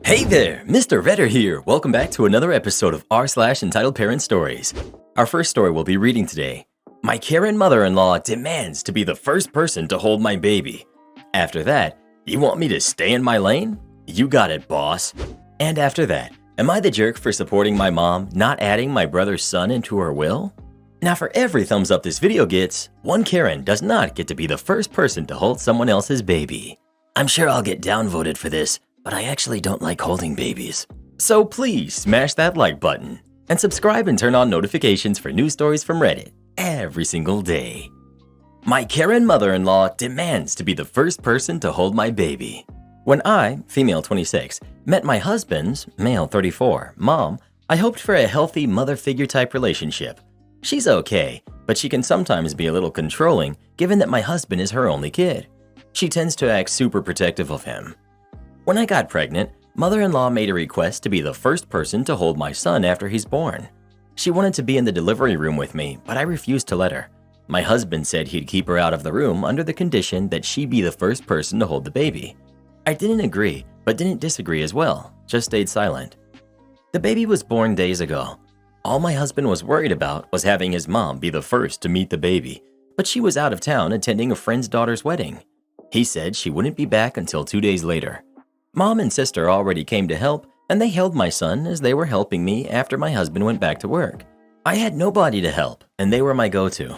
Hey there, Mr. Redder here. Welcome back to another episode of r/entitled Parent Stories. Our first story we'll be reading today. My Karen mother-in-law demands to be the first person to hold my baby. After that, you want me to stay in my lane? You got it, boss. And after that, am I the jerk for supporting my mom not adding my brother's son into her will? Now for every thumbs up this video gets, one Karen does not get to be the first person to hold someone else's baby. I'm sure I'll get downvoted for this, but I actually don't like holding babies. So please smash that like button and subscribe and turn on notifications for new stories from Reddit every single day. My Karen mother-in-law demands to be the first person to hold my baby. When I, female 26, met my husband's, male 34, mom, I hoped for a healthy mother figure type relationship. She's okay, but she can sometimes be a little controlling given that my husband is her only kid. She tends to act super protective of him. When I got pregnant, mother-in-law made a request to be the first person to hold my son after he's born. She wanted to be in the delivery room with me, but I refused to let her. My husband said he'd keep her out of the room under the condition that she be the first person to hold the baby. I didn't agree, but didn't disagree as well, just stayed silent. The baby was born days ago. All my husband was worried about was having his mom be the first to meet the baby, but she was out of town attending a friend's daughter's wedding. He said she wouldn't be back until 2 days later. Mom and sister already came to help, and they held my son as they were helping me after my husband went back to work. I had nobody to help, and they were my go-to.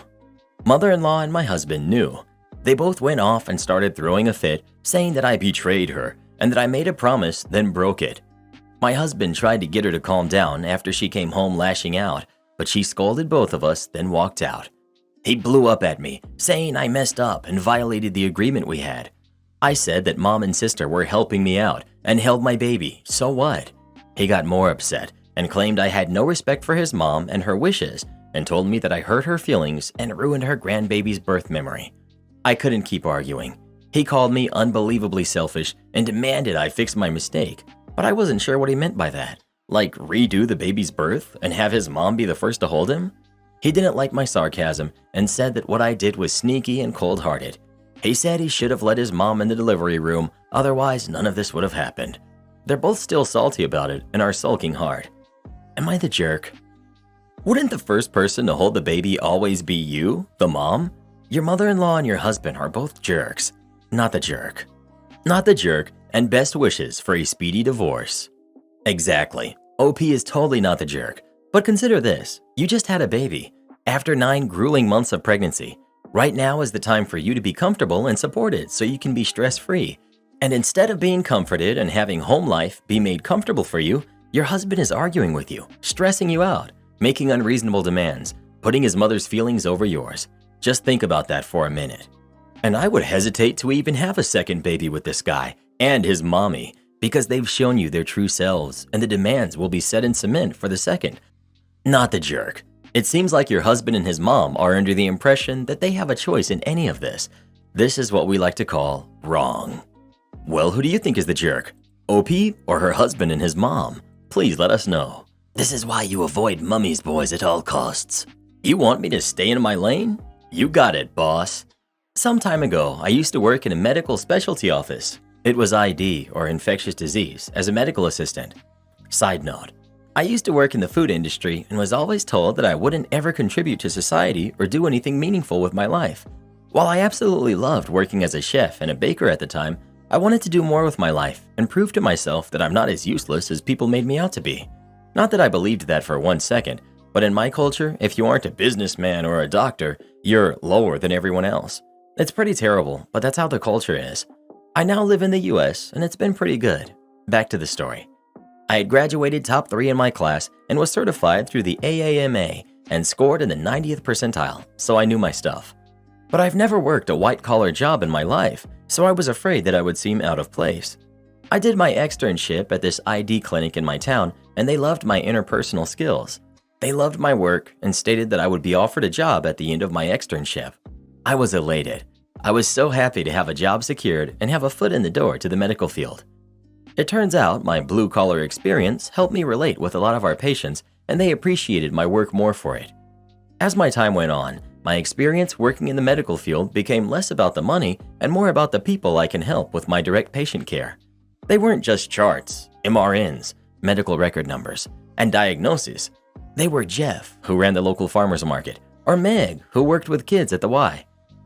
Mother-in-law and my husband knew. They both went off and started throwing a fit, saying that I betrayed her and that I made a promise, then broke it. My husband tried to get her to calm down after she came home lashing out, but she scolded both of us, then walked out. He blew up at me, saying I messed up and violated the agreement we had. I said that mom and sister were helping me out and held my baby, so what? He got more upset and claimed I had no respect for his mom and her wishes and told me that I hurt her feelings and ruined her grandbaby's birth memory. I couldn't keep arguing. He called me unbelievably selfish and demanded I fix my mistake, but I wasn't sure what he meant by that. Like redo the baby's birth and have his mom be the first to hold him? He didn't like my sarcasm and said that what I did was sneaky and cold-hearted. He said he should have let his mom in the delivery room, otherwise none of this would have happened. They're both still salty about it and are sulking hard. Am I the jerk? Wouldn't the first person to hold the baby always be you, the mom? Your mother-in-law and your husband are both jerks. Not the jerk. Not the jerk, and best wishes for a speedy divorce. Exactly. OP is totally not the jerk. But consider this, you just had a baby. After 9 grueling months of pregnancy, right now is the time for you to be comfortable and supported so you can be stress-free. And instead of being comforted and having home life be made comfortable for you, your husband is arguing with you, stressing you out, making unreasonable demands, putting his mother's feelings over yours. Just think about that for a minute. And I would hesitate to even have a second baby with this guy and his mommy because they've shown you their true selves and the demands will be set in cement for the second. Not the jerk. It seems like your husband and his mom are under the impression that they have a choice in any of this. This is what we like to call wrong. Well, who do you think is the jerk? OP or her husband and his mom? Please let us know. This is why you avoid mummy's boys at all costs. You want me to stay in my lane? You got it, boss. Some time ago, I used to work in a medical specialty office. It was ID, or infectious disease, as a medical assistant. Side note, I used to work in the food industry and was always told that I wouldn't ever contribute to society or do anything meaningful with my life. While I absolutely loved working as a chef and a baker at the time, I wanted to do more with my life and prove to myself that I'm not as useless as people made me out to be. Not that I believed that for 1 second, but in my culture, if you aren't a businessman or a doctor, you're lower than everyone else. It's pretty terrible, but that's how the culture is. I now live in the US and it's been pretty good. Back to the story. I had graduated top 3 in my class and was certified through the AAMA and scored in the 90th percentile, so I knew my stuff. But I've never worked a white-collar job in my life, so I was afraid that I would seem out of place. I did my externship at this ID clinic in my town, and they loved my interpersonal skills. They loved my work and stated that I would be offered a job at the end of my externship. I was elated. I was so happy to have a job secured and have a foot in the door to the medical field. It turns out my blue-collar experience helped me relate with a lot of our patients, and they appreciated my work more for it. As my time went on, my experience working in the medical field became less about the money and more about the people I can help with my direct patient care. They weren't just charts, MRNs, medical record numbers, and diagnoses. They were Jeff, who ran the local farmer's market, or Meg, who worked with kids at the Y.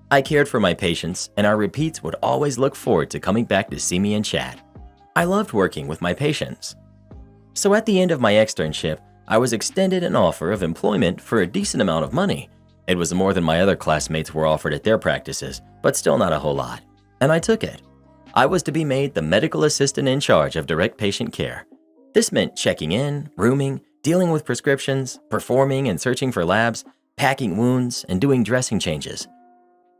I cared for my patients, and our repeats would always look forward to coming back to see me and chat. I loved working with my patients. So at the end of my externship, I was extended an offer of employment for a decent amount of money. It was more than my other classmates were offered at their practices, but still not a whole lot. And I took it. I was to be made the medical assistant in charge of direct patient care. This meant checking in, rooming, dealing with prescriptions, performing and searching for labs, packing wounds, and doing dressing changes.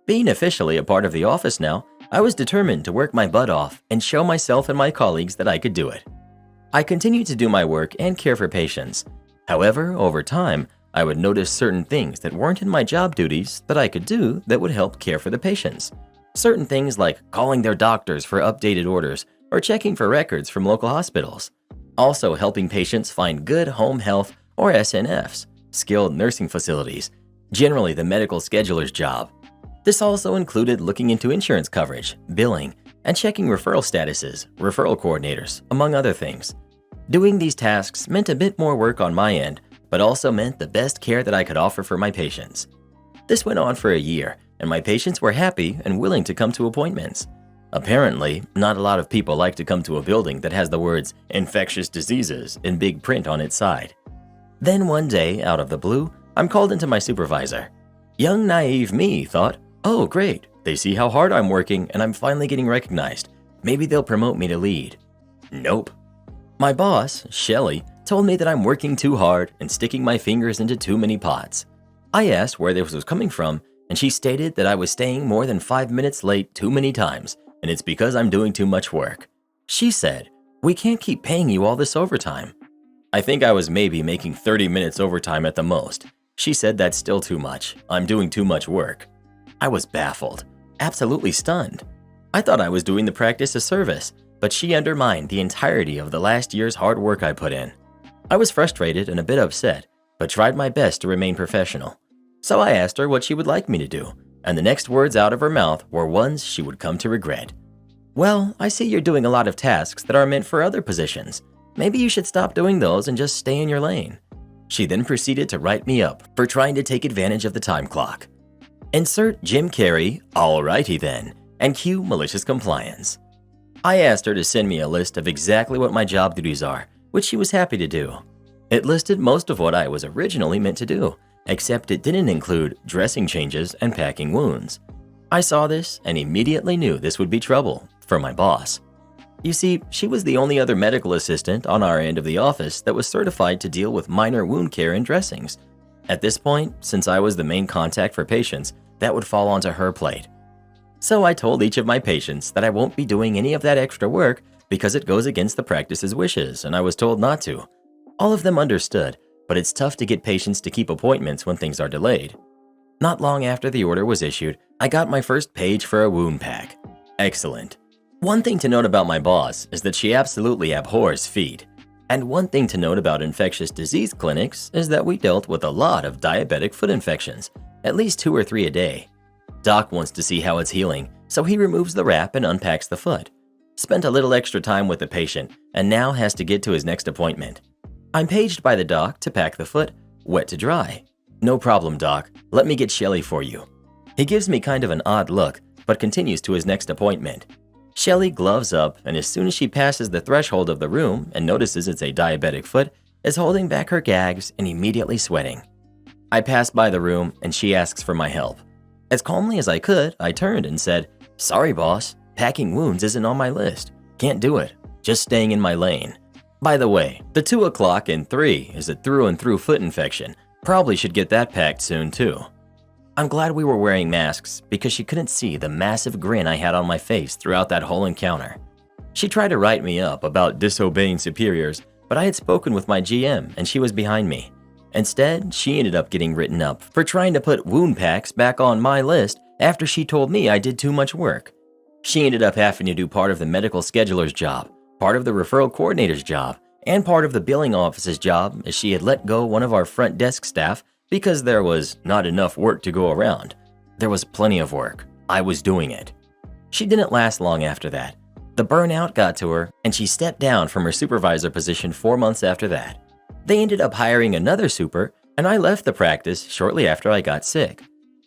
Being officially a part of the office now, I was determined to work my butt off and show myself and my colleagues that I could do it. I continued to do my work and care for patients. However, over time, I would notice certain things that weren't in my job duties that I could do that would help care for the patients. Certain things like calling their doctors for updated orders or checking for records from local hospitals. Also helping patients find good home health or SNFs, skilled nursing facilities, generally the medical scheduler's job. This also included looking into insurance coverage, billing, and checking referral statuses, referral coordinators, among other things. Doing these tasks meant a bit more work on my end, but also meant the best care that I could offer for my patients. This went on for a year, and my patients were happy and willing to come to appointments. Apparently, not a lot of people like to come to a building that has the words infectious diseases in big print on its side. Then one day, out of the blue, I'm called into my supervisor. Young naive me thought, oh great, they see how hard I'm working and I'm finally getting recognized. Maybe they'll promote me to lead. Nope. My boss, Shelly, told me that I'm working too hard and sticking my fingers into too many pots. I asked where this was coming from, and she stated that I was staying more than 5 minutes late too many times, and it's because I'm doing too much work. She said, we can't keep paying you all this overtime. I think I was maybe making 30 minutes overtime at the most. She said that's still too much. I'm doing too much work. I was baffled, absolutely stunned. I thought I was doing the practice a service, but she undermined the entirety of the last year's hard work I put in. I was frustrated and a bit upset, but tried my best to remain professional. So I asked her what she would like me to do, and the next words out of her mouth were ones she would come to regret. Well, I see you're doing a lot of tasks that are meant for other positions. Maybe you should stop doing those and just stay in your lane. She then proceeded to write me up for trying to take advantage of the time clock. Insert Jim Carrey, alrighty then, and cue malicious compliance. I asked her to send me a list of exactly what my job duties are, which she was happy to do. It listed most of what I was originally meant to do, except it didn't include dressing changes and packing wounds. I saw this and immediately knew this would be trouble for my boss. You see, she was the only other medical assistant on our end of the office that was certified to deal with minor wound care and dressings. At this point, since I was the main contact for patients, that would fall onto her plate. So I told each of my patients that I won't be doing any of that extra work because it goes against the practice's wishes, and I was told not to. All of them understood, but it's tough to get patients to keep appointments when things are delayed. Not long after the order was issued, I got my first page for a wound pack. Excellent. One thing to note about my boss is that she absolutely abhors feet. And one thing to note about infectious disease clinics is that we dealt with a lot of diabetic foot infections, at least 2 or 3 a day. Doc wants to see how it's healing, so he removes the wrap and unpacks the foot. Spent a little extra time with the patient and now has to get to his next appointment. I'm paged by the doc to pack the foot, wet to dry. No problem, doc. Let me get Shelly for you. He gives me kind of an odd look, but continues to his next appointment. Shelly gloves up, and as soon as she passes the threshold of the room and notices it's a diabetic foot, is holding back her gags and immediately sweating. I pass by the room and she asks for my help. As calmly as I could, I turned and said, sorry boss, packing wounds isn't on my list. Can't do it. Just staying in my lane. By the way, the 2 o'clock and 3 is a through and through foot infection. Probably should get that packed soon too. I'm glad we were wearing masks because she couldn't see the massive grin I had on my face throughout that whole encounter. She tried to write me up about disobeying superiors, but I had spoken with my GM and she was behind me. Instead, she ended up getting written up for trying to put wound packs back on my list after she told me I did too much work. She ended up having to do part of the medical scheduler's job, part of the referral coordinator's job, and part of the billing office's job as she had let go one of our front desk staff because there was not enough work to go around. There was plenty of work. I was doing it. She didn't last long after that. The burnout got to her, and she stepped down from her supervisor position 4 months after that. They ended up hiring another super, and I left the practice shortly after I got sick.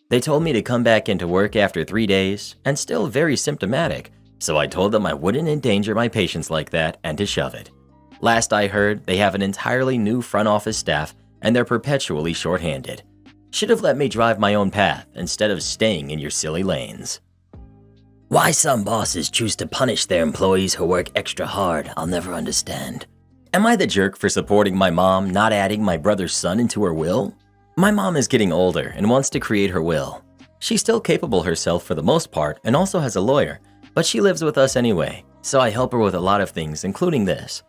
They told me to come back into work after 3 days, and still very symptomatic, so I told them I wouldn't endanger my patients like that and to shove it. Last I heard, they have an entirely new front office staff, and they're perpetually short-handed. Should have let me drive my own path instead of staying in your silly lanes. Why some bosses choose to punish their employees who work extra hard, I'll never understand. Am I the jerk for supporting my mom not adding my brother's son into her will? My mom is getting older and wants to create her will. She's still capable herself for the most part and also has a lawyer, but she lives with us anyway, so I help her with a lot of things, including this.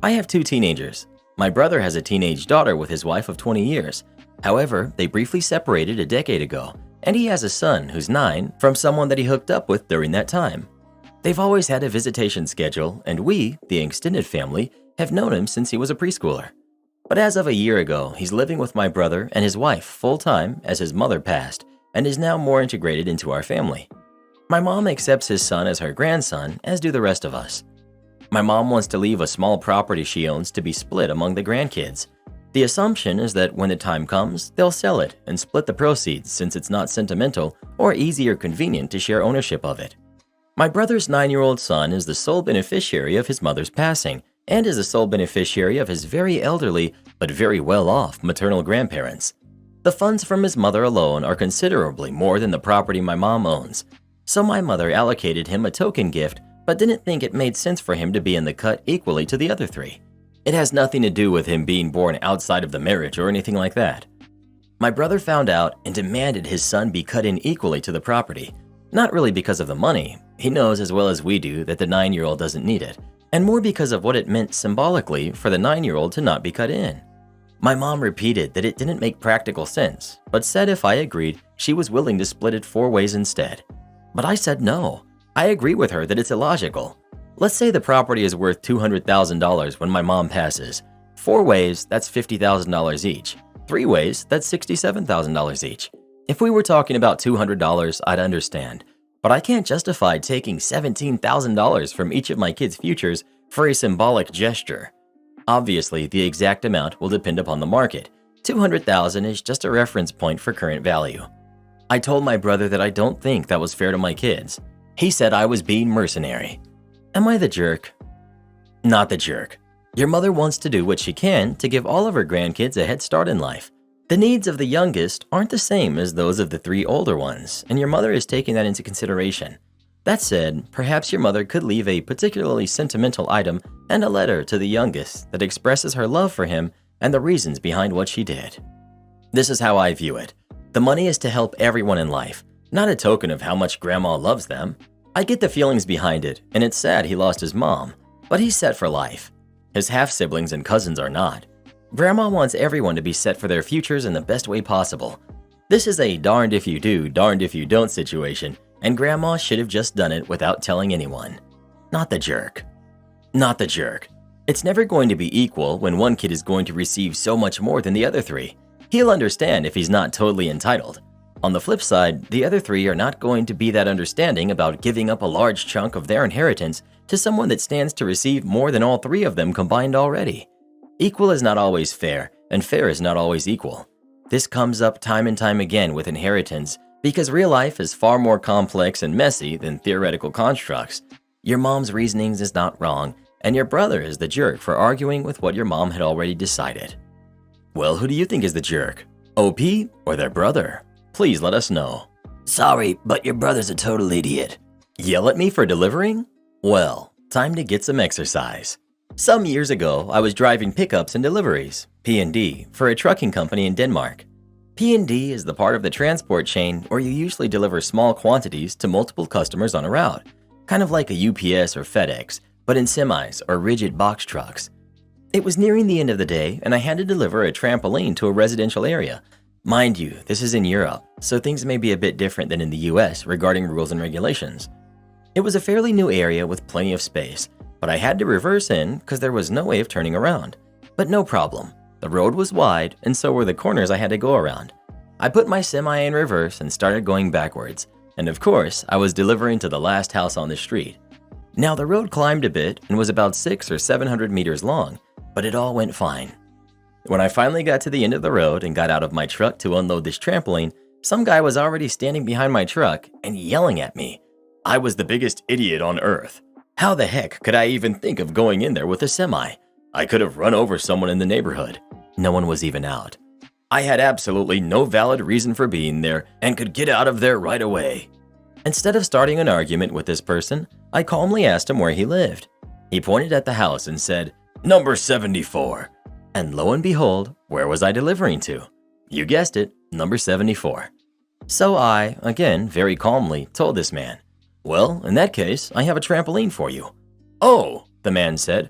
I have 2 teenagers. My brother has a teenage daughter with his wife of 20 years. However, they briefly separated a decade ago, and he has a son who's 9 from someone that he hooked up with during that time. They've always had a visitation schedule, and we, the extended family, have known him since he was a preschooler. But as of a year ago, he's living with my brother and his wife full-time as his mother passed, and is now more integrated into our family. My mom accepts his son as her grandson, as do the rest of us. My mom wants to leave a small property she owns to be split among the grandkids. The assumption is that when the time comes, they'll sell it and split the proceeds since it's not sentimental or easy or convenient to share ownership of it. My brother's 9-year-old son is the sole beneficiary of his mother's passing and is the sole beneficiary of his very elderly but very well-off maternal grandparents. The funds from his mother alone are considerably more than the property my mom owns, so my mother allocated him a token gift but didn't think it made sense for him to be in the cut equally to the other 3. It has nothing to do with him being born outside of the marriage or anything like that. My brother found out and demanded his son be cut in equally to the property. Not really because of the money. He knows as well as we do that the 9-year-old doesn't need it, and more because of what it meant symbolically for the 9-year-old to not be cut in. My mom repeated that it didn't make practical sense, but said if I agreed, she was willing to split it 4 ways instead. But I said no. I agree with her that it's illogical. Let's say the property is worth $200,000 when my mom passes. 4 ways, that's $50,000 each. 3 ways, that's $67,000 each. If we were talking about $200, I'd understand. But I can't justify taking $17,000 from each of my kids' futures for a symbolic gesture. Obviously, the exact amount will depend upon the market. $200,000 is just a reference point for current value. I told my brother that I don't think that was fair to my kids. He said I was being mercenary. Am I the jerk? Not the jerk. Your mother wants to do what she can to give all of her grandkids a head start in life. The needs of the youngest aren't the same as those of the 3 older ones, and your mother is taking that into consideration. That said, perhaps your mother could leave a particularly sentimental item and a letter to the youngest that expresses her love for him and the reasons behind what she did. This is how I view it. The money is to help everyone in life, not a token of how much grandma loves them. I get the feelings behind it, and it's sad he lost his mom, but he's set for life. His half-siblings and cousins are not. Grandma wants everyone to be set for their futures in the best way possible. This is a darned if you do, darned if you don't situation, and Grandma should have just done it without telling anyone. Not the jerk. Not the jerk. It's never going to be equal when one kid is going to receive so much more than the other 3. He'll understand if he's not totally entitled. On the flip side, the other 3 are not going to be that understanding about giving up a large chunk of their inheritance to someone that stands to receive more than all 3 of them combined already. Equal is not always fair, and fair is not always equal. This comes up time and time again with inheritance because real life is far more complex and messy than theoretical constructs. Your mom's reasonings is not wrong, and your brother is the jerk for arguing with what your mom had already decided. Well, who do you think is the jerk? OP or their brother? Please let us know. Sorry, but your brother's a total idiot. Yell at me for delivering? Well, time to get some exercise. Some years ago, I was driving pickups and deliveries, P&D, for a trucking company in Denmark. P&D is the part of the transport chain where you usually deliver small quantities to multiple customers on a route, kind of like a UPS or FedEx, but in semis or rigid box trucks. It was nearing the end of the day, and I had to deliver a trampoline to a residential area. Mind you, this is in Europe, so things may be a bit different than in the US regarding rules and regulations. It was a fairly new area with plenty of space, but I had to reverse in because there was no way of turning around. But no problem. The road was wide, and so were the corners I had to go around. I put my semi in reverse and started going backwards, and of course, I was delivering to the last house on the street. Now the road climbed a bit and was about 600 or 700 meters long, but it all went fine. When I finally got to the end of the road and got out of my truck to unload this trampoline, some guy was already standing behind my truck and yelling at me. I was the biggest idiot on earth. How the heck could I even think of going in there with a semi? I could have run over someone in the neighborhood. No one was even out. I had absolutely no valid reason for being there and could get out of there right away. Instead of starting an argument with this person, I calmly asked him where he lived. He pointed at the house and said, "Number 74. And lo and behold, where was I delivering to? You guessed it, number 74. So I, again very calmly, told this man, "Well, in that case, I have a trampoline for you." "Oh," the man said.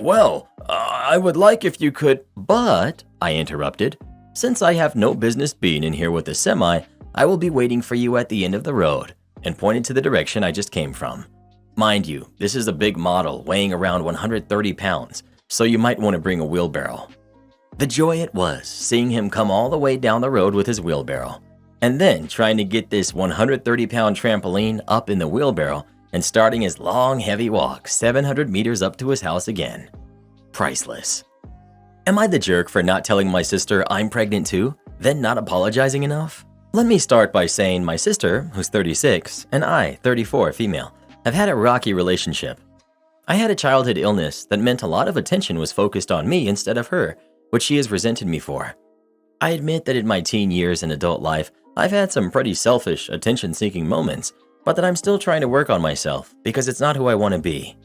"Well, I would like if you could—" "But," I interrupted, "since I have no business being in here with a semi, I will be waiting for you at the end of the road," and pointed to the direction I just came from. Mind you, this is a big model weighing around 130 pounds, so you might want to bring a wheelbarrow. The joy it was seeing him come all the way down the road with his wheelbarrow, and then trying to get this 130-pound trampoline up in the wheelbarrow and starting his long, heavy walk 700 meters up to his house again. Priceless. Am I the jerk for not telling my sister I'm pregnant too, then not apologizing enough? Let me start by saying my sister, who's 36, and I, 34, female, have had a rocky relationship. I had a childhood illness that meant a lot of attention was focused on me instead of her, which she has resented me for. I admit that in my teen years and adult life, I've had some pretty selfish, attention-seeking moments, but that I'm still trying to work on myself because it's not who I want to be.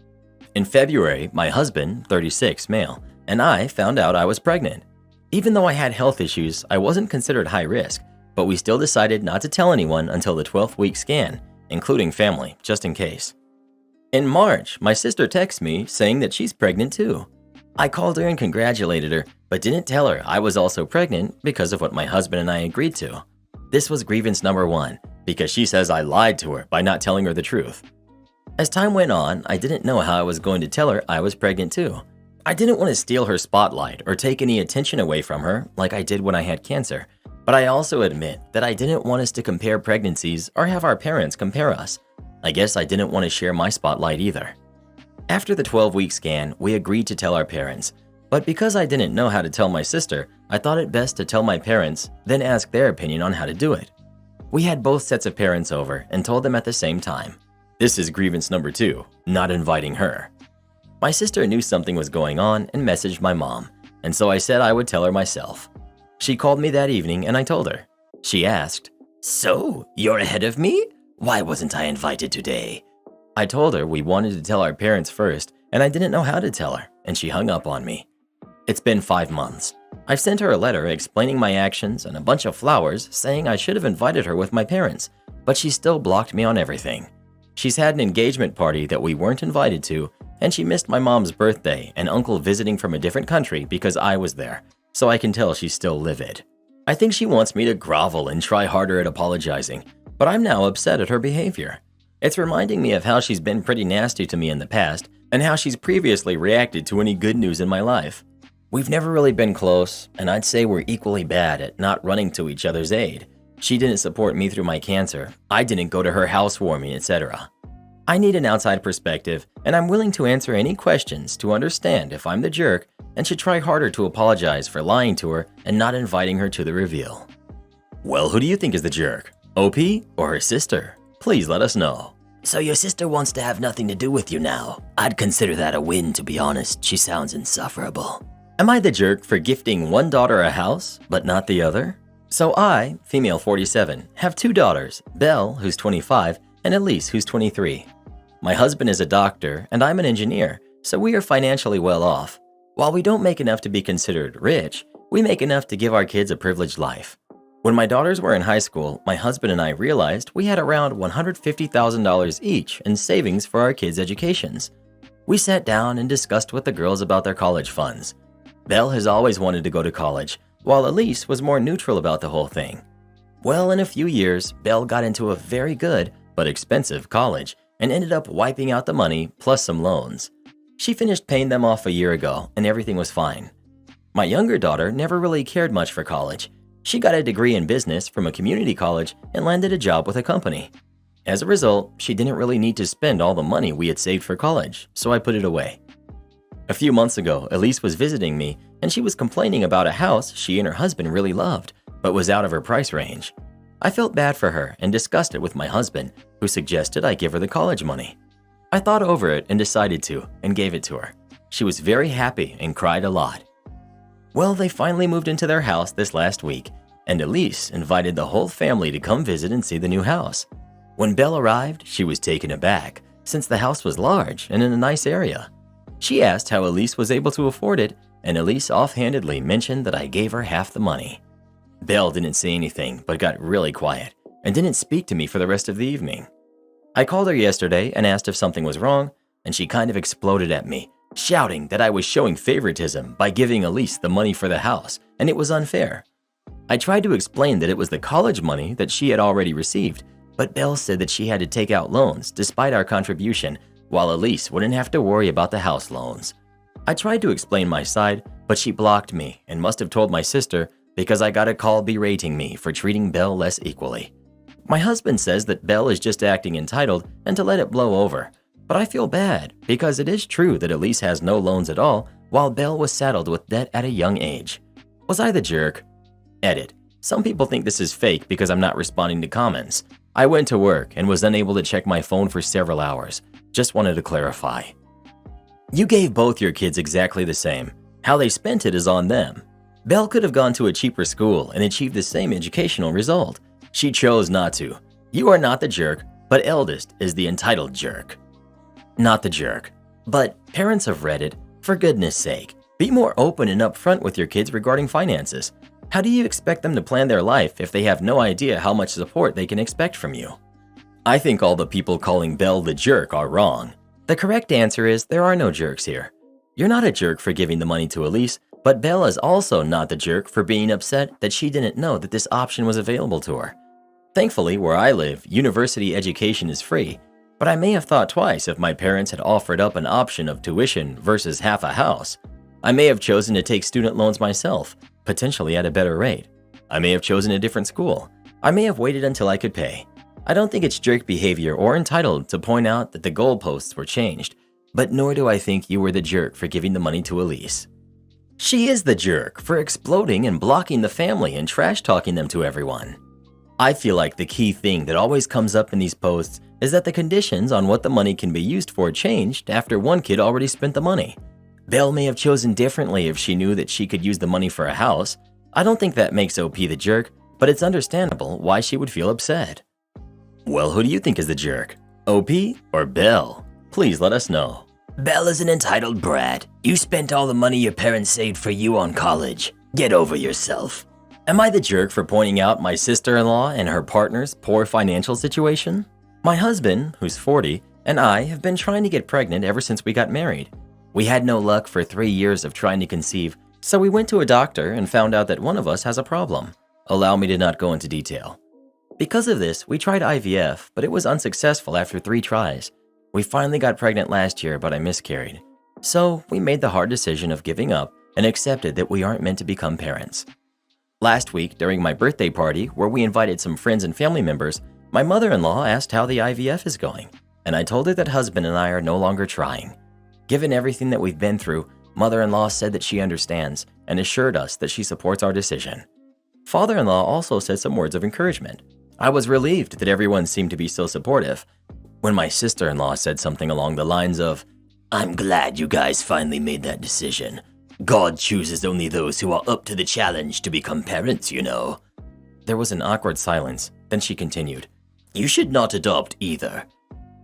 In February, my husband, 36, male, and I found out I was pregnant. Even though I had health issues, I wasn't considered high risk, but we still decided not to tell anyone until the 12th week scan, including family, just in case. In March, my sister texted me saying that she's pregnant too. I called her and congratulated her, but didn't tell her I was also pregnant because of what my husband and I agreed to. This was grievance number 1, because she says I lied to her by not telling her the truth. As time went on, I didn't know how I was going to tell her I was pregnant too. I didn't want to steal her spotlight or take any attention away from her like I did when I had cancer, but I also admit that I didn't want us to compare pregnancies or have our parents compare us. I guess I didn't want to share my spotlight either. After the 12-week scan, we agreed to tell our parents, but because I didn't know how to tell my sister, I thought it best to tell my parents, then ask their opinion on how to do it. We had both sets of parents over and told them at the same time. This is grievance number 2, not inviting her. My sister knew something was going on and messaged my mom, and so I said I would tell her myself. She called me that evening and I told her. She asked, "So, you're ahead of me? Why wasn't I invited today?" I told her we wanted to tell our parents first and I didn't know how to tell her, and she hung up on me. It's been 5 months. I've sent her a letter explaining my actions and a bunch of flowers saying I should have invited her with my parents, but she still blocked me on everything. She's had an engagement party that we weren't invited to, and she missed my mom's birthday and uncle visiting from a different country because I was there, so I can tell she's still livid. I think she wants me to grovel and try harder at apologizing, but I'm now upset at her behavior. It's reminding me of how she's been pretty nasty to me in the past and how she's previously reacted to any good news in my life. We've never really been close, and I'd say we're equally bad at not running to each other's aid. She didn't support me through my cancer, I didn't go to her housewarming, etc. I need an outside perspective, and I'm willing to answer any questions to understand if I'm the jerk and should try harder to apologize for lying to her and not inviting her to the reveal. Well, who do you think is the jerk? OP or her sister? Please let us know. So your sister wants to have nothing to do with you now. I'd consider that a win, to be honest. She sounds insufferable. Am I the jerk for gifting one daughter a house, but not the other? So I, female 47, have 2 daughters, Belle, who's 25, and Elise, who's 23. My husband is a doctor, and I'm an engineer, so we are financially well off. While we don't make enough to be considered rich, we make enough to give our kids a privileged life. When my daughters were in high school, my husband and I realized we had around $150,000 each in savings for our kids' educations. We sat down and discussed with the girls about their college funds. Belle has always wanted to go to college, while Elise was more neutral about the whole thing. Well, in a few years, Belle got into a very good but expensive college and ended up wiping out the money plus some loans. She finished paying them off a year ago and everything was fine. My younger daughter never really cared much for college. She got a degree in business from a community college and landed a job with a company. As a result, she didn't really need to spend all the money we had saved for college, so I put it away. A few months ago, Elise was visiting me and she was complaining about a house she and her husband really loved, but was out of her price range. I felt bad for her and discussed it with my husband, who suggested I give her the college money. I thought over it and decided to, and gave it to her. She was very happy and cried a lot. Well, they finally moved into their house this last week, and Elise invited the whole family to come visit and see the new house. When Belle arrived, she was taken aback, since the house was large and in a nice area. She asked how Elise was able to afford it, and Elise offhandedly mentioned that I gave her half the money. Belle didn't say anything but got really quiet and didn't speak to me for the rest of the evening. I called her yesterday and asked if something was wrong, and she kind of exploded at me, shouting that I was showing favoritism by giving Elise the money for the house and it was unfair. I tried to explain that it was the college money that she had already received, but Belle said that she had to take out loans despite our contribution, while Elise wouldn't have to worry about the house loans. I tried to explain my side, but she blocked me and must have told my sister because I got a call berating me for treating Belle less equally. My husband says that Belle is just acting entitled and to let it blow over, but I feel bad because it is true that Elise has no loans at all, while Belle was saddled with debt at a young age. Was I the jerk? Edit. Some people think this is fake because I'm not responding to comments. I went to work and was unable to check my phone for several hours. Just wanted to clarify. You gave both your kids exactly the same. How they spent it is on them. Belle could have gone to a cheaper school and achieved the same educational result. She chose not to. You are not the jerk, but eldest is the entitled jerk. Not the jerk. But parents of Reddit, for goodness sake, be more open and upfront with your kids regarding finances. How do you expect them to plan their life if they have no idea how much support they can expect from you? I think all the people calling Belle the jerk are wrong. The correct answer is there are no jerks here. You're not a jerk for giving the money to Elise, but Belle is also not the jerk for being upset that she didn't know that this option was available to her. Thankfully, where I live, university education is free, but I may have thought twice if my parents had offered up an option of tuition versus half a house. I may have chosen to take student loans myself, potentially at a better rate. I may have chosen a different school. I may have waited until I could pay. I don't think it's jerk behavior or entitled to point out that the goalposts were changed, but nor do I think you were the jerk for giving the money to Elise. She is the jerk for exploding and blocking the family and trash-talking them to everyone. I feel like the key thing that always comes up in these posts is that the conditions on what the money can be used for changed after one kid already spent the money. Belle may have chosen differently if she knew that she could use the money for a house. I don't think that makes OP the jerk, but it's understandable why she would feel upset. Well, who do you think is the jerk? OP or Belle? Please let us know. Belle is an entitled brat. You spent all the money your parents saved for you on college. Get over yourself. Am I the jerk for pointing out my sister-in-law and her partner's poor financial situation? My husband, who's 40, and I have been trying to get pregnant ever since we got married. We had no luck for 3 years of trying to conceive, so we went to a doctor and found out that one of us has a problem. Allow me to not go into detail. Because of this, we tried IVF, but it was unsuccessful after 3 tries. We finally got pregnant last year, but I miscarried. So we made the hard decision of giving up and accepted that we aren't meant to become parents. Last week, during my birthday party, where we invited some friends and family members, my mother-in-law asked how the IVF is going, and I told her that husband and I are no longer trying. Given everything that we've been through, mother-in-law said that she understands and assured us that she supports our decision. Father-in-law also said some words of encouragement. I was relieved that everyone seemed to be so supportive. When my sister-in-law said something along the lines of, I'm glad you guys finally made that decision. God chooses only those who are up to the challenge to become parents, you know. There was an awkward silence. Then she continued, You should not adopt either.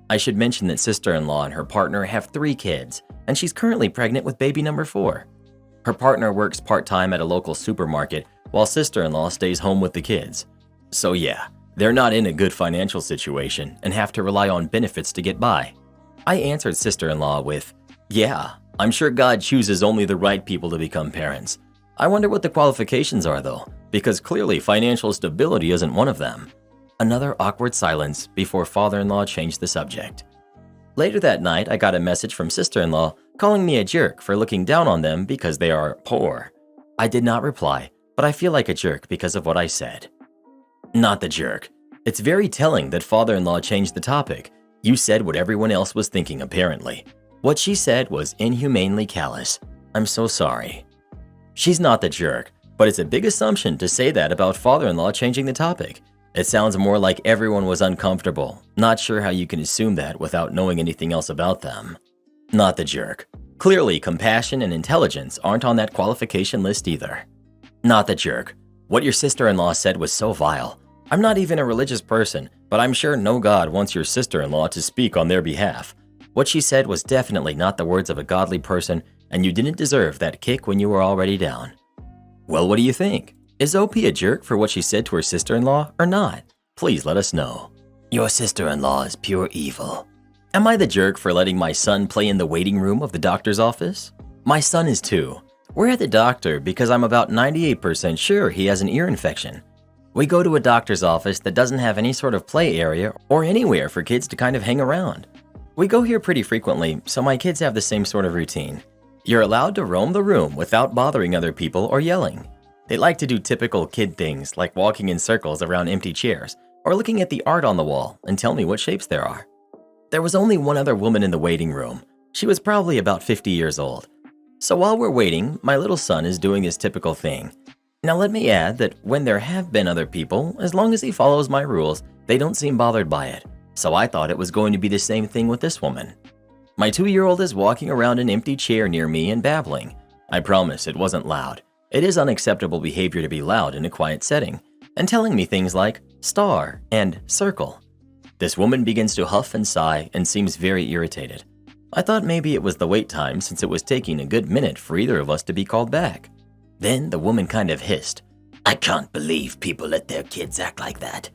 I should mention that sister-in-law and her partner have 3 kids, and she's currently pregnant with baby number 4. Her partner works part-time at a local supermarket, while sister-in-law stays home with the kids. So yeah, they're not in a good financial situation and have to rely on benefits to get by. I answered sister-in-law with, Yeah, I'm sure God chooses only the right people to become parents. I wonder what the qualifications are though, because clearly financial stability isn't one of them. Another awkward silence before father-in-law changed the subject. Later that night, I got a message from sister-in-law calling me a jerk for looking down on them because they are poor. I did not reply, but I feel like a jerk because of what I said. Not the jerk. It's very telling that father-in-law changed the topic. You said what everyone else was thinking, apparently. What she said was inhumanely callous. I'm so sorry. She's not the jerk, but it's a big assumption to say that about father-in-law changing the topic. It sounds more like everyone was uncomfortable. Not sure how you can assume that without knowing anything else about them. Not the jerk. Clearly, compassion and intelligence aren't on that qualification list either. Not the jerk. What your sister-in-law said was so vile. I'm not even a religious person, but I'm sure no God wants your sister-in-law to speak on their behalf. What she said was definitely not the words of a godly person, and you didn't deserve that kick when you were already down. Well, what do you think? Is OP a jerk for what she said to her sister-in-law or not? Please let us know. Your sister-in-law is pure evil. Am I the jerk for letting my son play in the waiting room of the doctor's office? My son is 2. We're at the doctor because I'm about 98% sure he has an ear infection. We go to a doctor's office that doesn't have any sort of play area or anywhere for kids to kind of hang around. We go here pretty frequently, so my kids have the same sort of routine. You're allowed to roam the room without bothering other people or yelling. They like to do typical kid things like walking in circles around empty chairs or looking at the art on the wall and tell me what shapes there are. There was only one other woman in the waiting room. She was probably about 50 years old. So while we're waiting, my little son is doing his typical thing. Now let me add that when there have been other people, as long as he follows my rules, they don't seem bothered by it. So I thought it was going to be the same thing with this woman. My 2-year-old is walking around an empty chair near me and babbling. I promise it wasn't loud. It is unacceptable behavior to be loud in a quiet setting, and telling me things like star and circle. This woman begins to huff and sigh and seems very irritated. I thought maybe it was the wait time since it was taking a good minute for either of us to be called back. Then the woman kind of hissed. I can't believe people let their kids act like that.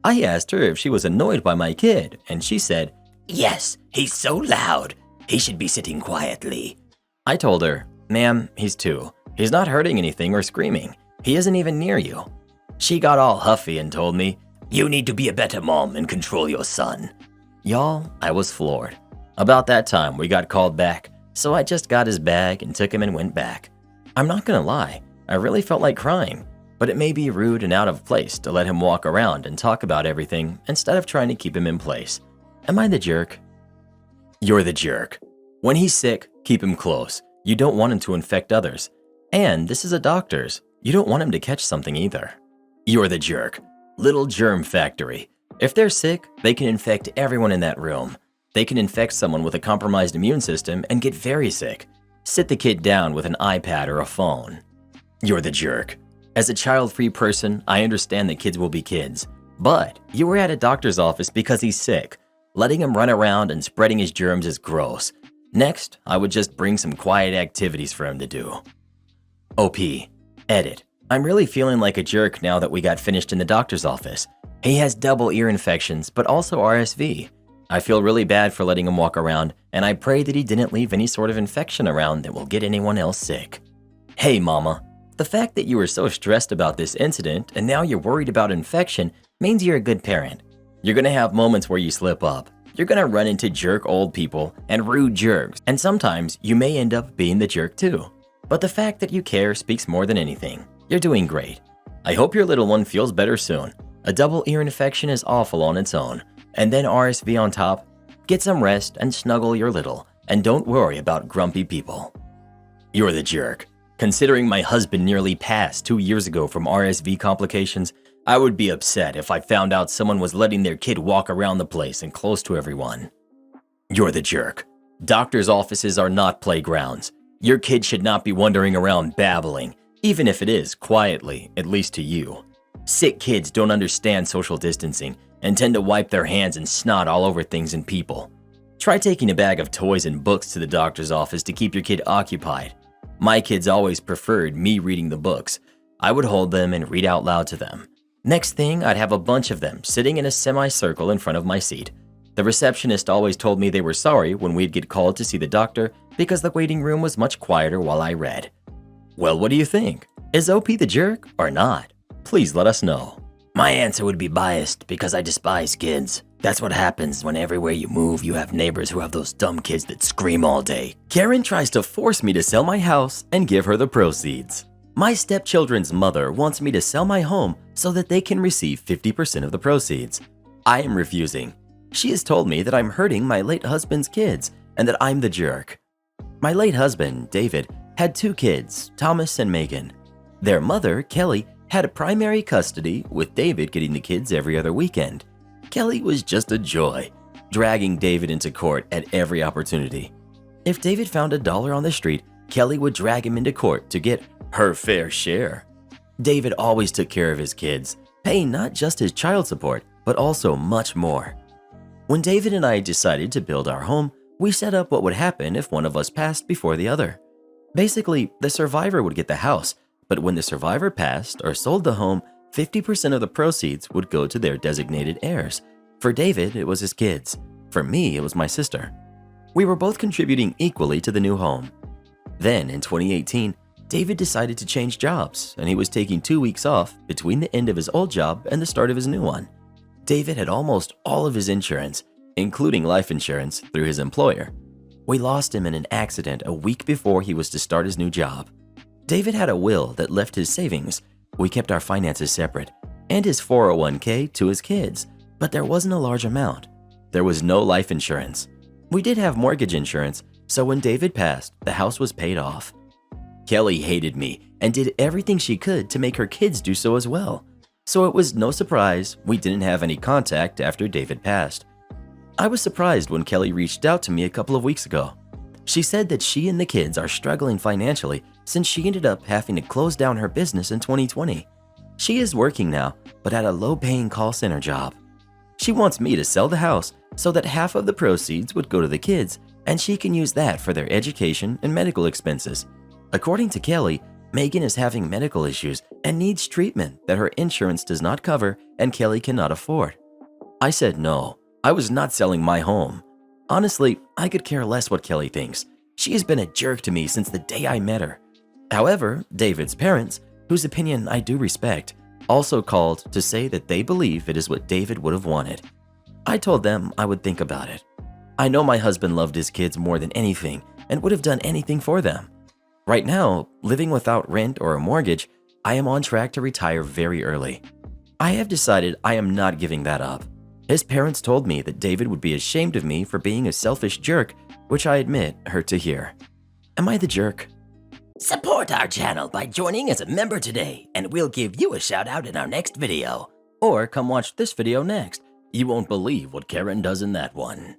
I asked her if she was annoyed by my kid, and she said, Yes, he's so loud. He should be sitting quietly. I told her, Ma'am, he's 2. He's not hurting anything or screaming. He isn't even near you. She got all huffy and told me, You need to be a better mom and control your son. Y'all, I was floored. About that time, we got called back, so I just got his bag and took him and went back. I'm not gonna lie, I really felt like crying, but it may be rude and out of place to let him walk around and talk about everything instead of trying to keep him in place. Am I the jerk? You're the jerk. When he's sick, keep him close. You don't want him to infect others. And this is a doctor's. You don't want him to catch something either. You're the jerk. Little germ factory. If they're sick, they can infect everyone in that room. They can infect someone with a compromised immune system and get very sick. Sit the kid down with an iPad or a phone. You're the jerk. As a child-free person, I understand that kids will be kids. But you were at a doctor's office because he's sick. Letting him run around and spreading his germs is gross. Next, I would just bring some quiet activities for him to do. OP. Edit. I'm really feeling like a jerk now that we got finished in the doctor's office. He has double ear infections, but also RSV. I feel really bad for letting him walk around, and I pray that he didn't leave any sort of infection around that will get anyone else sick. Hey, Mama. The fact that you were so stressed about this incident and now you're worried about infection means you're a good parent. You're gonna have moments where you slip up. You're gonna run into jerk old people and rude jerks, and sometimes you may end up being the jerk too. But the fact that you care speaks more than anything. You're doing great. I hope your little one feels better soon. A double ear infection is awful on its own. And then RSV on top. Get some rest and snuggle your little, and don't worry about grumpy people. You're the jerk. Considering my husband nearly passed 2 years ago from RSV complications, I would be upset if I found out someone was letting their kid walk around the place and close to everyone. You're the jerk. Doctors' offices are not playgrounds. Your kid should not be wandering around babbling, even if it is quietly, at least to you. Sick kids don't understand social distancing and tend to wipe their hands and snot all over things and people. Try taking a bag of toys and books to the doctor's office to keep your kid occupied. My kids always preferred me reading the books. I would hold them and read out loud to them. Next thing, I'd have a bunch of them sitting in a semicircle in front of my seat. The receptionist always told me they were sorry when we'd get called to see the doctor because the waiting room was much quieter while I read. Well, what do you think? Is OP the jerk or not? Please let us know. My answer would be biased because I despise kids. That's what happens when everywhere you move, you have neighbors who have those dumb kids that scream all day. Karen tries to force me to sell my house and give her the proceeds. My stepchildren's mother wants me to sell my home so that they can receive 50% of the proceeds. I am refusing. She has told me that I'm hurting my late husband's kids and that I'm the jerk. My late husband, David, had 2 kids, Thomas and Megan. Their mother, Kelly, had primary custody, with David getting the kids every other weekend. Kelly was just a joy, dragging David into court at every opportunity. If David found $1 on the street, Kelly would drag him into court to get her fair share. David always took care of his kids, paying not just his child support, but also much more. When David and I decided to build our home, we set up what would happen if one of us passed before the other. Basically, the survivor would get the house, but when the survivor passed or sold the home, 50% of the proceeds would go to their designated heirs. For David, it was his kids. For me, it was my sister. We were both contributing equally to the new home. Then, in 2018, David decided to change jobs, and he was taking 2 weeks off between the end of his old job and the start of his new one. David had almost all of his insurance, including life insurance, through his employer. We lost him in an accident a week before he was to start his new job. David had a will that left his savings. We kept our finances separate, and his 401k to his kids, but there wasn't a large amount. There was no life insurance. We did have mortgage insurance, so when David passed, the house was paid off. Kelly hated me and did everything she could to make her kids do so as well. So it was no surprise we didn't have any contact after David passed. I was surprised when Kelly reached out to me a couple of weeks ago. She said that she and the kids are struggling financially since she ended up having to close down her business in 2020. She is working now, but at a low-paying call center job. She wants me to sell the house so that half of the proceeds would go to the kids, and she can use that for their education and medical expenses. According to Kelly, Megan is having medical issues and needs treatment that her insurance does not cover and Kelly cannot afford. I said no, I was not selling my home. Honestly, I could care less what Kelly thinks. She has been a jerk to me since the day I met her. However, David's parents, whose opinion I do respect, also called to say that they believe it is what David would have wanted. I told them I would think about it. I know my husband loved his kids more than anything and would have done anything for them. Right now, living without rent or a mortgage, I am on track to retire very early. I have decided I am not giving that up. His parents told me that David would be ashamed of me for being a selfish jerk, which I admit hurt to hear. Am I the jerk? Support our channel by joining as a member today, and we'll give you a shout out in our next video. Or come watch this video next. You won't believe what Karen does in that one.